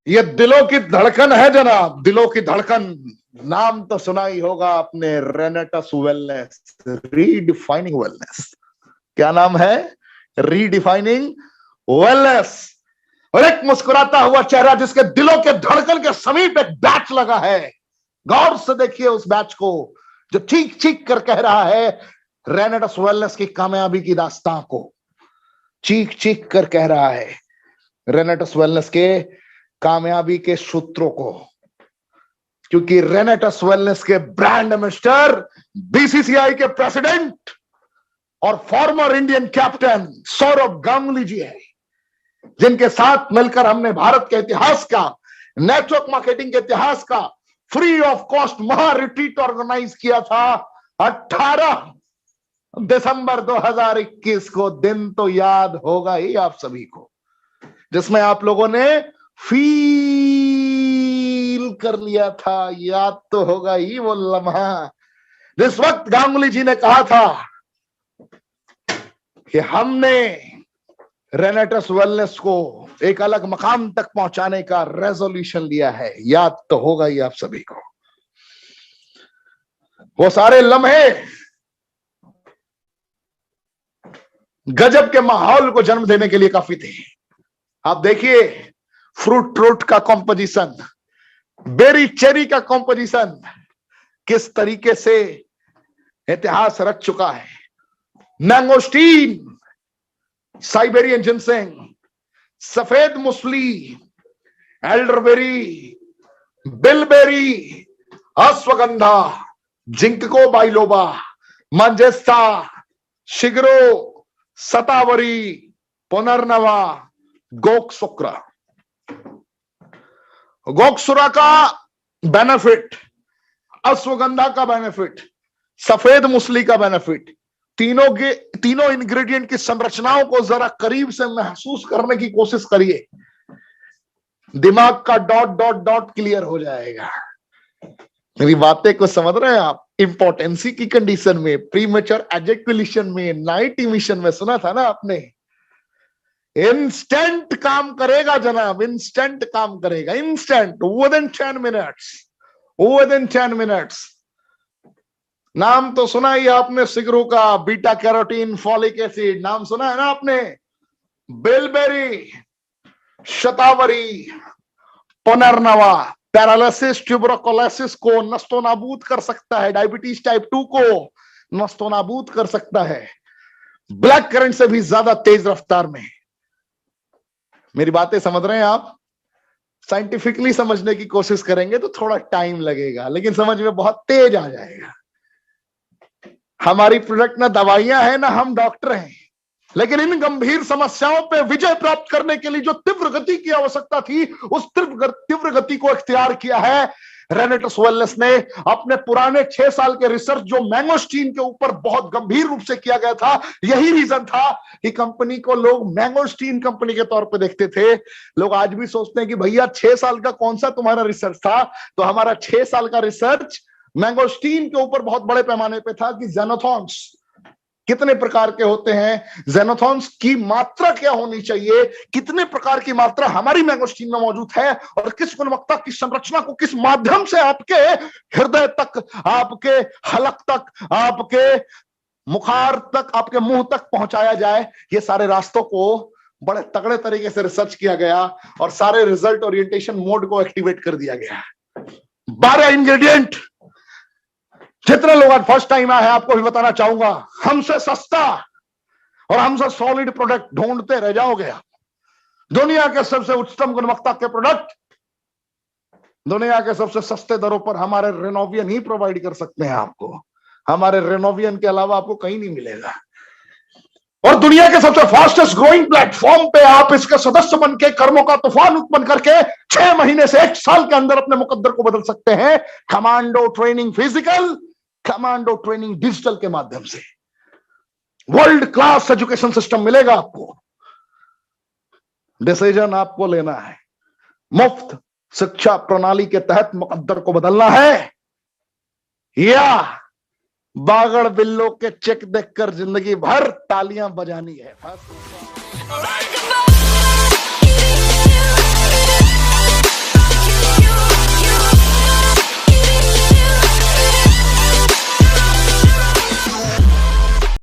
ये दिलों की धड़कन है जनाब, दिलों की धड़कन। नाम तो सुना ही होगा आपने, रेनेटस वेलनेस, रीडिफाइनिंग वेलनेस। क्या नाम है? Redefining wellness. और एक मुस्कुराता हुआ चेहरा जिसके दिलों के धड़कन के समीप एक बैच लगा है। गौर से देखिए उस बैच को जो चीख चीख कर कह रहा है रेनेटस वेलनेस की कामयाबी की दास्तां को, चीख चीख कर कह रहा है रेनेटस वेलनेस के कामयाबी के सूत्रों को। क्योंकि रेनेटस वेलनेस के ब्रांड एम्बेसडर बीसीसीआई के प्रेसिडेंट और former Indian captain Sourav Ganguly ji है, जिनके साथ मिलकर हमने भारत के इतिहास का, नेटवर्क मार्केटिंग के इतिहास का फ्री ऑफ कॉस्ट महा रिट्रीट ऑर्गेनाइज किया था 18 दिसंबर 2021 को। दिन तो याद होगा ही आप सभी को, जिसमें आप लोगों ने फील कर लिया था। याद तो होगा ही वो लम्हा जिस वक्त गांगुली जी ने कहा था कि हमने रेनेटस वेलनेस को एक अलग मकाम तक पहुंचाने का रेजोल्यूशन लिया है। याद तो होगा ही आप सभी को। वो सारे लम्हे गजब के माहौल को जन्म देने के लिए काफी थे। आप देखिए फ्रूट का कॉम्पोजिशन, बेरी चेरी का कॉम्पोजिशन किस तरीके से इतिहास रच चुका है। मैंगोस्टीन, साइबेरियन जिनसेंग, सफेद मुसली, elderberry, bilberry, ashwagandha, ginkgo biloba, मंजेस्ता, शिगरो, सतावरी, पुनर्नवा, गोकसुक्रा। गोकसुरा का बेनिफिट, अश्वगंधा का बेनिफिट, सफेद मुसली का बेनिफिट, तीनों इंग्रेडिएंट की संरचनाओं को जरा करीब से महसूस करने की कोशिश करिए। दिमाग का डॉट डॉट डॉट क्लियर हो जाएगा। मेरी बातें को समझ रहे हैं आप? इंपॉर्टेंसी की कंडीशन में, प्रीमेच्योर एजेकुलेशन में, नाइट इमिशन में सुना था ना आपने। इंस्टेंट काम करेगा जनाब, इंस्टेंट काम करेगा, instant, with in 10 minutes, with in 10 minutes. नाम तो सुना ही आपने सिगरू का, बीटा कैरोटीन, फॉलिक एसिड, नाम सुना है ना आपने। बिलबेरी, शतावरी, पुनर्नवा पैरालिसिस, ट्यूबरकुलोसिस को नस्तो नाबूद कर सकता है, डायबिटीज टाइप 2 को नस्तो नाबूद कर सकता है, ब्लैक करंट से भी ज्यादा तेज रफ्तार में। मेरी बातें समझ रहे हैं आप? साइंटिफिकली समझने की कोशिश करेंगे तो थोड़ा टाइम लगेगा, लेकिन समझ में बहुत तेज आ जाएगा। हमारी प्रोडक्ट ना दवाइयां हैं ना हम डॉक्टर हैं, लेकिन इन गंभीर समस्याओं पे विजय प्राप्त करने के लिए जो तीव्र गति की आवश्यकता थी, उस तीव्र गति को इख्तियार किया है रेनेटस वेलनेस ने। अपने पुराने 6 साल के रिसर्च जो मैंगोस्टीन के ऊपर बहुत गंभीर रूप से किया गया था, यही रीजन था कि कंपनी को लोग मैंगोस्टीन कंपनी के तौर पे देखते थे। लोग आज भी सोचते हैं कि भैया 6 साल का कौन सा तुम्हारा रिसर्च था? तो हमारा 6 साल का रिसर्च मैंगोस्टीन के ऊपर बहुत बड़े पैमाने पे था कि ज़ेनोथॉन्स कितने प्रकार के होते हैं, ज़ेनोथॉन्स की मात्रा क्या होनी चाहिए, कितने प्रकार की मात्रा हमारी मैंगोस्टीन में मौजूद है, और किस गुणवत्ता की संरचना को किस माध्यम से आपके हृदय तक, आपके हलक तक, आपके मुखार तक, आपके मुंह तक पहुंचाया जाए। ये सारे रास्तों को बड़े तगड़े तरीके से रिसर्च किया गया और सारे रिजल्ट ओरिएंटेशन मोड को एक्टिवेट कर दिया गया। 12 इंग्रेडिएंट। जितने लोग आज फर्स्ट टाइम आए हैं, आपको भी बताना चाहूंगा, हमसे सस्ता और हमसे सॉलिड प्रोडक्ट ढूंढते रह जाओगे। दुनिया के सबसे उच्चतम गुणवत्ता के प्रोडक्ट दुनिया के सबसे सस्ते दरों पर हमारे रेनोवियन ही प्रोवाइड कर सकते हैं आपको। हमारे रेनोवियन के अलावा आपको कहीं नहीं मिलेगा। और दुनिया के सबसे फास्टेस्ट ग्रोइंग प्लेटफॉर्म पे आप इसके सदस्य बन के कर्मों का तूफान उत्पन्न करके 6 महीने से 1 साल के अंदर अपने मुकद्दर को बदल सकते हैं। Commando training physical, commando training digital के माध्यम से वर्ल्ड क्लास एजुकेशन सिस्टम मिलेगा आपको। डिसीजन आपको लेना है। मुफ्त शिक्षा प्रणाली के तहत मुकद्दर को बदलना है, या बागड़ बिल्लो के चेक देखकर जिंदगी भर तालियां बजानी है।